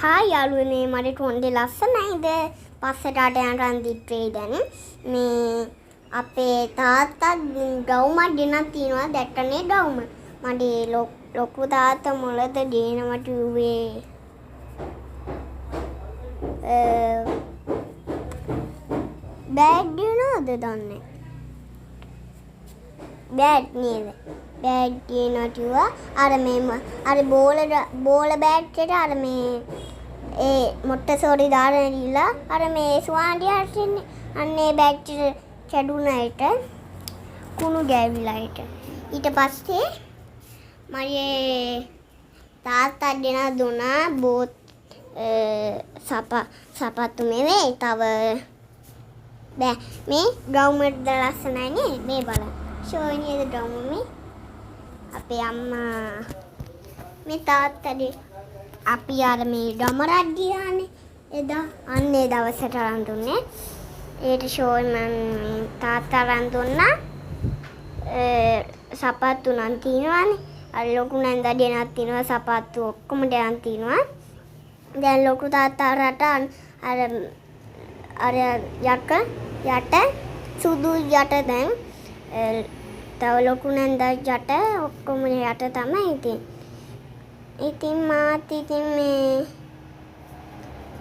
Hi යාළුවනේ මට කොණ්ඩේ ලස්සනයිද? පස්සට අට යන රන්දිත්‍රේ දැන් මේ අපේ තාත්තා ගවුමක් ගෙනත් තියනවා දැක්කනේ ගවුම. මගේ ලොකු තාත්තා මොළද ගේනවට කිව්වේ බෑග් ගෙනවද දන්නේ? බෑග් නේද? බෑග් ගෙනනවා කිව්වා. අර අර බෝල බෑග් එකට අර මේ ඒ මොට්ටසෝරි දාලා දීලා අර මේ ස්වාන්ඩියට අන්නේ බෑග් එක කැඩුනයිට කුණු ගෑවිලායිට ඊට පස්සේ මගේ තාත්තා දෙන දුනා බෝත් සපත්තු නෙවෙයි තව බෑ මේ ගවුමට ලස්සනයි නේ මේ බලන්න ෂෝනියද ගවුම මේ අපේ අම්මා මේ තාත්තගේ අපි අර මේ ගමරක් ගියානේ එදා අන්නේ දවසට අරන් දුන්නේ ඒට ෂෝයි මම තාත්තා අරන් දුන්නා සපත්තු නම් තියෙනවානේ අර ලොකු නන්දා දෙනක් තියෙනවා සපත්තු ඔක්කොම දෙනක් තියෙනවා දැන් ලොකු තාත්තා රට අර යට සුදු යට දැන් තව ලොකු නන්දා යට ඔක්කොම යට තමයි ඉතින් මාත් ඉතින් මේ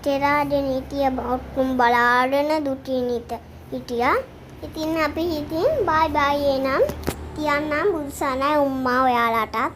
තෙරාදෙන හිටිය ඔක්කොම බලාගෙන දුටිනිට හිටියා. ඉතින් අපි ඉතින් බයි බයි එනම් තියන්නම් බුදුසනයි උම්මා ඔයාලටත්